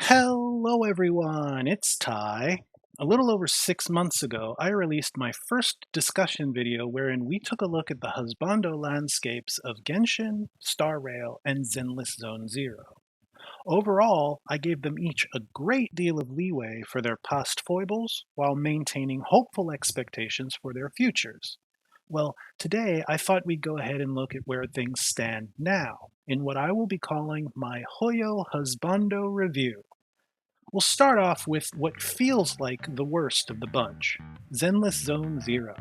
Hello everyone, it's Ty. A little over 6 months ago, I released my first discussion video wherein we took a look at the Husbando landscapes of Genshin, Star Rail, and Zenless Zone Zero. Overall, I gave them each a great deal of leeway for their past foibles while maintaining hopeful expectations for their futures. Well, today I thought we'd go ahead and look at where things stand now, in what I will be calling my HoYo Husbando review. We'll start off with what feels like the worst of the bunch, Zenless Zone Zero.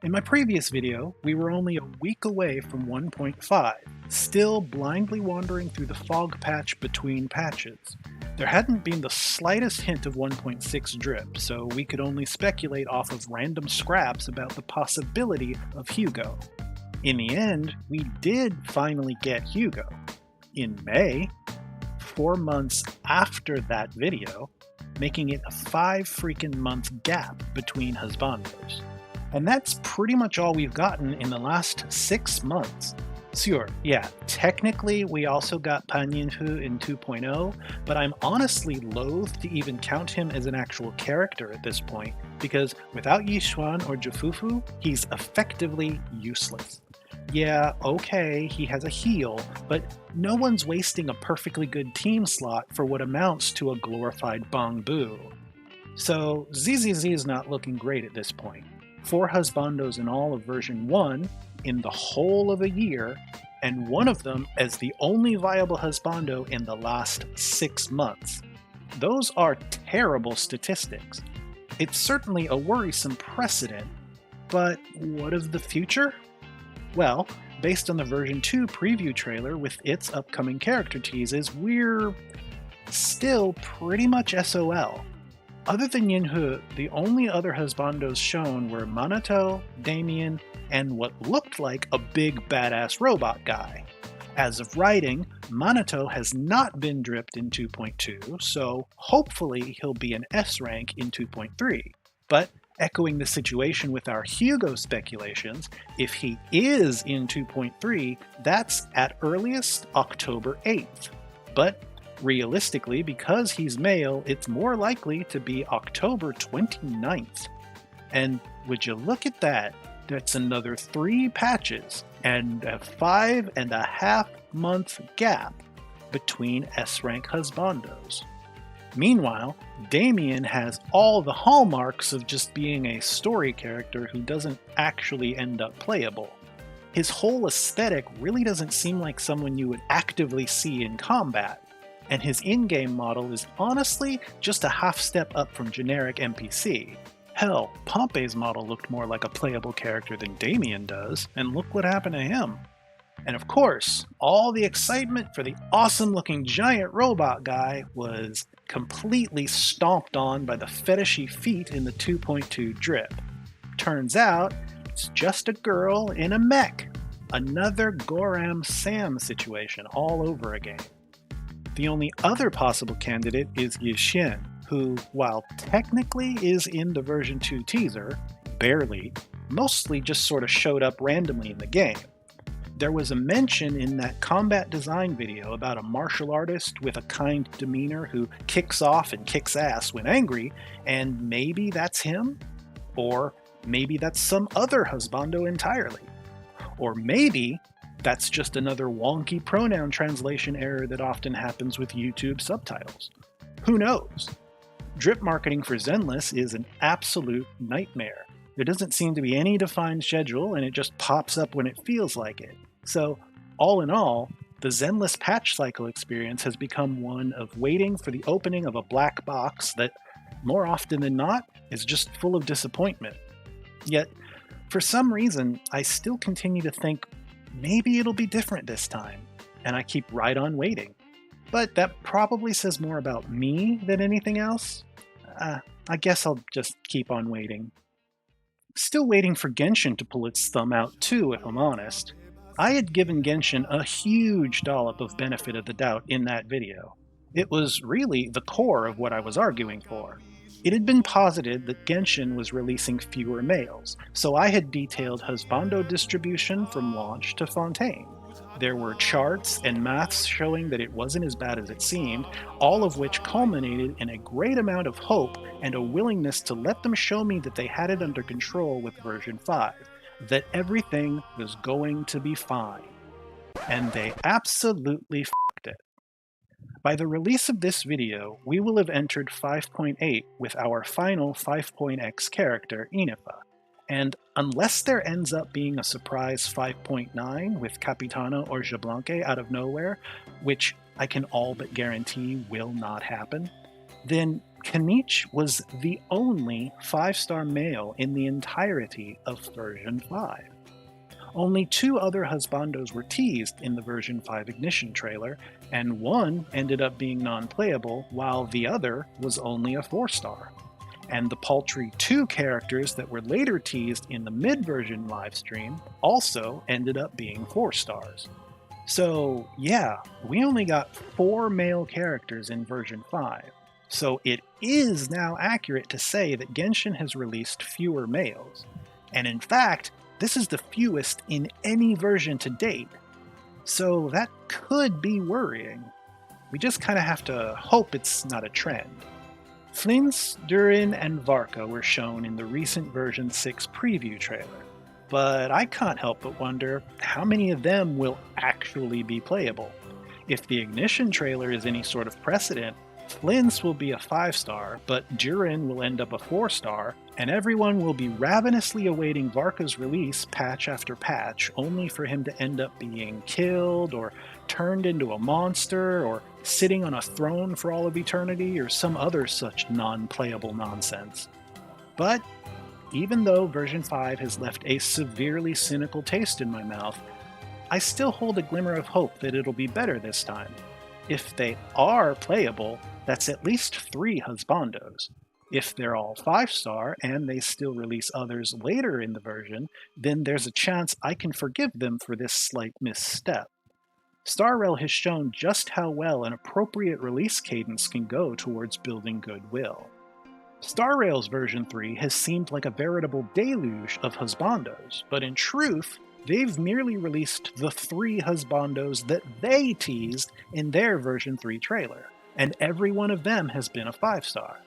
In my previous video, we were only a week away from 1.5, still blindly wandering through the fog patch between patches. There hadn't been the slightest hint of 1.6 drip, so we could only speculate off of random scraps about the possibility of HoYo. In the end, we did finally get HoYo. In May, 4 months after that video, making it a 5 freaking month gap between Husbandos. And that's pretty much all we've gotten in the last 6 months. Sure, yeah, technically we also got Panyinfu in 2.0, but I'm honestly loath to even count him as an actual character at this point, because without Yishuan or Jufufu, he's effectively useless. Yeah, okay, he has a heal, but no one's wasting a perfectly good team slot for what amounts to a glorified Bangbu. So ZZZ is not looking great at this point. 4 husbandos in all of version 1 in the whole of a year, and one of them as the only viable husbando in the last 6 months. Those are terrible statistics. It's certainly a worrisome precedent, but what of the future? Well, based on the version 2 preview trailer with its upcoming character teases, we're still pretty much SOL. Other than Yinhu, the only other husbandos shown were Manato, Damien, and what looked like a big badass robot guy. As of writing, Manato has not been dripped in 2.2, so hopefully he'll be an S rank in 2.3. But echoing the situation with our HoYo speculations, if he is in 2.3, that's at earliest October 8th. But realistically, because he's male, it's more likely to be October 29th. And would you look at that? That's another 3 patches and a 5.5 month gap between S-rank husbandos. Meanwhile, Damien has all the hallmarks of just being a story character who doesn't actually end up playable. His whole aesthetic really doesn't seem like someone you would actively see in combat, and his in-game model is honestly just a half step up from generic NPC. Hell, Pompey's model looked more like a playable character than Damien does, and look what happened to him. And of course, all the excitement for the awesome-looking giant robot guy was completely stomped on by the fetishy feet in the 2.2 drip. Turns out, it's just a girl in a mech. Another Goram Sam situation all over again. The only other possible candidate is Yixin, who, while technically is in the version 2 teaser, barely, mostly just sort of showed up randomly in the game. There was a mention in that combat design video about a martial artist with a kind demeanor who kicks off and kicks ass when angry, and maybe that's him? Or maybe that's some other husbando entirely. Or maybe that's just another wonky pronoun translation error that often happens with YouTube subtitles. Who knows? Drip marketing for Zenless is an absolute nightmare. There doesn't seem to be any defined schedule, and it just pops up when it feels like it. So, all in all, the Zenless patch cycle experience has become one of waiting for the opening of a black box that, more often than not, is just full of disappointment. Yet, for some reason, I still continue to think maybe it'll be different this time, and I keep right on waiting. But that probably says more about me than anything else. I guess I'll just keep on waiting. Still waiting for Genshin to pull its thumb out too, if I'm honest. I had given Genshin a huge dollop of benefit of the doubt in that video. It was really the core of what I was arguing for. It had been posited that Genshin was releasing fewer males, so I had detailed husbando distribution from launch to Fontaine. There were charts and maths showing that it wasn't as bad as it seemed, all of which culminated in a great amount of hope and a willingness to let them show me that they had it under control with version 5, that everything was going to be fine. And they absolutely f***ed it. By the release of this video, we will have entered 5.8 with our final 5.x character, Inifa. And unless there ends up being a surprise 5.9 with Capitano or Jablanque out of nowhere, which I can all but guarantee will not happen, then Kanich was the only 5-star male in the entirety of version 5. Only 2 other husbandos were teased in the version 5 Ignition trailer, and one ended up being non-playable, while the other was only a 4-star. And the paltry 2 characters that were later teased in the mid-version livestream also ended up being 4 stars. So yeah, we only got 4 male characters in version 5. So it is now accurate to say that Genshin has released fewer males. And in fact, this is the fewest in any version to date. So that could be worrying. We just kind of have to hope it's not a trend. Flins, Durin, and Varka were shown in the recent version 6 preview trailer, but I can't help but wonder how many of them will actually be playable. If the Ignition trailer is any sort of precedent, Flins will be a 5-star, but Durin will end up a 4-star, and everyone will be ravenously awaiting Varka's release patch after patch, only for him to end up being killed, or turned into a monster, or sitting on a throne for all of eternity, or some other such non-playable nonsense. But even though version 5 has left a severely cynical taste in my mouth, I still hold a glimmer of hope that it'll be better this time. If they are playable, that's at least 3 husbandos. If they're all 5-star and they still release others later in the version, then there's a chance I can forgive them for this slight misstep. StarRail has shown just how well an appropriate release cadence can go towards building goodwill. StarRail's version 3 has seemed like a veritable deluge of husbandos, but in truth, they've merely released the 3 husbandos that they teased in their version 3 trailer, and every one of them has been a 5-star.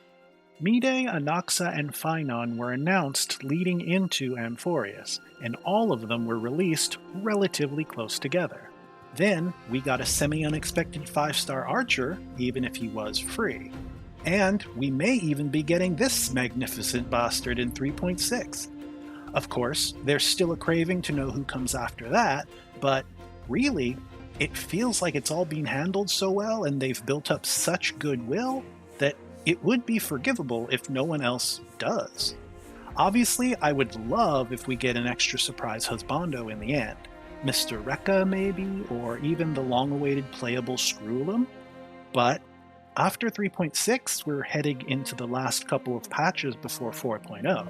Mide, Anaxa, and Phainon were announced leading into Amphorius, and all of them were released relatively close together. Then, we got a semi-unexpected 5-star archer, even if he was free. And we may even be getting this magnificent bastard in 3.6. Of course, there's still a craving to know who comes after that, but really, it feels like it's all being handled so well and they've built up such goodwill that it would be forgivable if no one else does. Obviously, I would love if we get an extra surprise husbando in the end. Mr. Rekka, maybe, or even the long-awaited playable Screwlum. But after 3.6, we're heading into the last couple of patches before 4.0.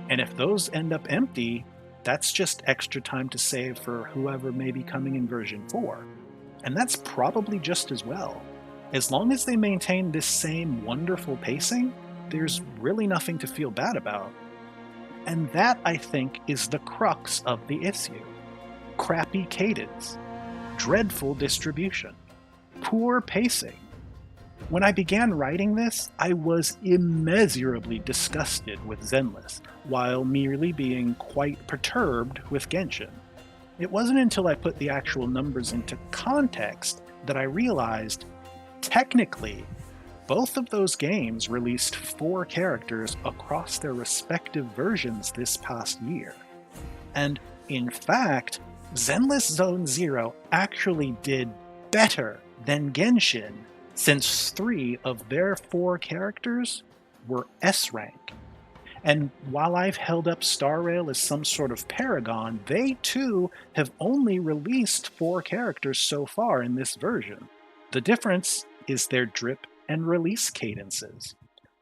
And if those end up empty, that's just extra time to save for whoever may be coming in version 4. And that's probably just as well. As long as they maintain this same wonderful pacing, there's really nothing to feel bad about. And that, I think, is the crux of the issue. Crappy cadence, dreadful distribution, poor pacing. When I began writing this, I was immeasurably disgusted with Zenless, while merely being quite perturbed with Genshin. It wasn't until I put the actual numbers into context that I realized, technically, both of those games released 4 characters across their respective versions this past year. And in fact, Zenless Zone Zero actually did better than Genshin, since 3 of their 4 characters were S-rank. And while I've held up StarRail as some sort of paragon, they too have only released 4 characters so far in this version. The difference is their drip and release cadences.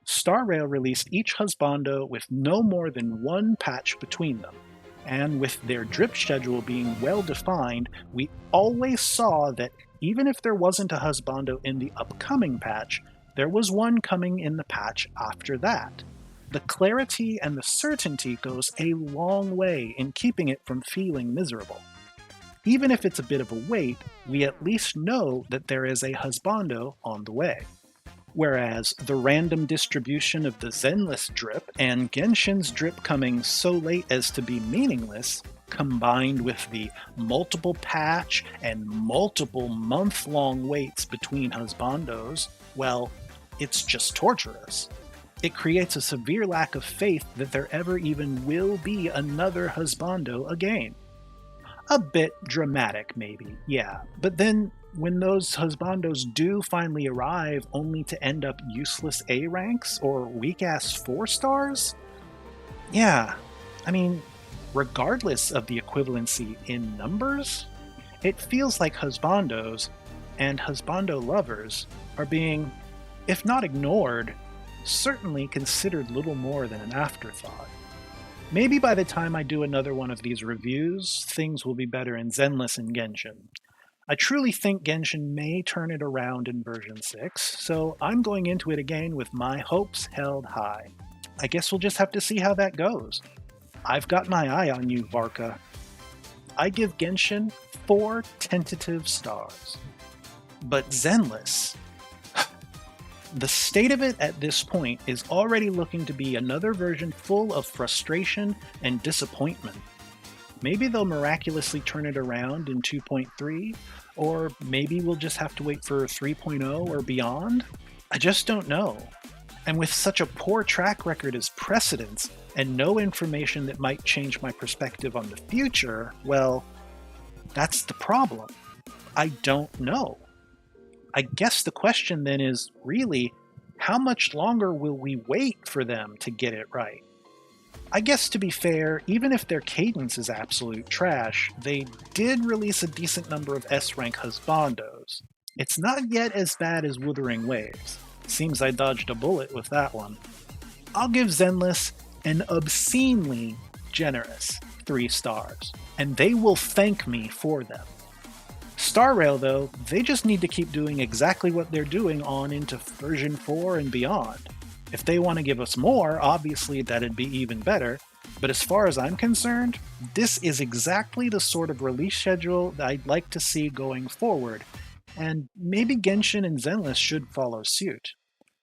StarRail released each husbando with no more than 1 patch between them. And with their drip schedule being well defined, we always saw that even if there wasn't a husbando in the upcoming patch, there was one coming in the patch after that. The clarity and the certainty goes a long way in keeping it from feeling miserable. Even if it's a bit of a wait, we at least know that there is a Husbando on the way. Whereas the random distribution of the Zenless drip and Genshin's drip coming so late as to be meaningless, combined with the multiple patch and multiple month-long waits between Husbandos, well, it's just torturous. It creates a severe lack of faith that there ever even will be another Husbando again. A bit dramatic, maybe, yeah, but then when those Husbandos do finally arrive only to end up useless A ranks or weak-ass 4 stars? Yeah, I mean, regardless of the equivalency in numbers, it feels like Husbandos and Husbando lovers are being, if not ignored, certainly considered little more than an afterthought. Maybe by the time I do another one of these reviews, things will be better in Zenless and Genshin. I truly think Genshin may turn it around in version 6, so I'm going into it again with my hopes held high. I guess we'll just have to see how that goes. I've got my eye on you, Varka. I give Genshin 4 tentative stars. But Zenless, the state of it at this point is already looking to be another version full of frustration and disappointment. Maybe they'll miraculously turn it around in 2.3, or maybe we'll just have to wait for 3.0 or beyond? I just don't know. And with such a poor track record as precedence, and no information that might change my perspective on the future, well, that's the problem. I don't know. I guess the question then is, really, how much longer will we wait for them to get it right? I guess to be fair, even if their cadence is absolute trash, they did release a decent number of S-rank Husbandos. It's not yet as bad as Wuthering Waves. Seems I dodged a bullet with that one. I'll give Zenless an obscenely generous 3 stars, and they will thank me for them. Star Rail, though, they just need to keep doing exactly what they're doing on into version 4 and beyond. If they want to give us more, obviously that'd be even better, but as far as I'm concerned, this is exactly the sort of release schedule that I'd like to see going forward, and maybe Genshin and Zenless should follow suit.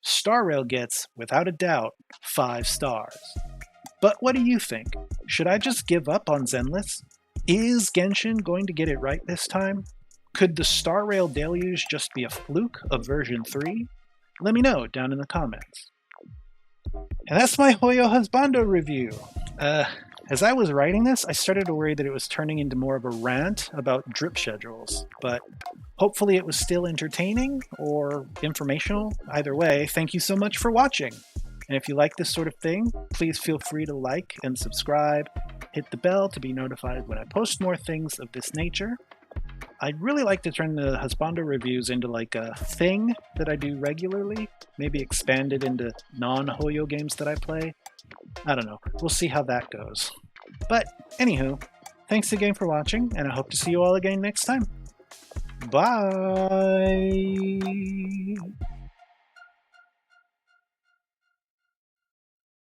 Star Rail gets, without a doubt, 5 stars. But what do you think? Should I just give up on Zenless? Is Genshin going to get it right this time? Could the Star Rail deluge just be a fluke of version 3? Let me know down in the comments. And that's my HoYo Husbando review. As I was writing this, I started to worry that it was turning into more of a rant about drip schedules, but hopefully it was still entertaining or informational. Either way, thank you so much for watching. And if you like this sort of thing, please feel free to like and subscribe, hit the bell to be notified when I post more things of this nature. I'd really like to turn the Husbando reviews into like a thing that I do regularly, maybe expand it into non-HoYo games that I play. I don't know, we'll see how that goes. But anywho, thanks again for watching, and I hope to see you all again next time. Bye!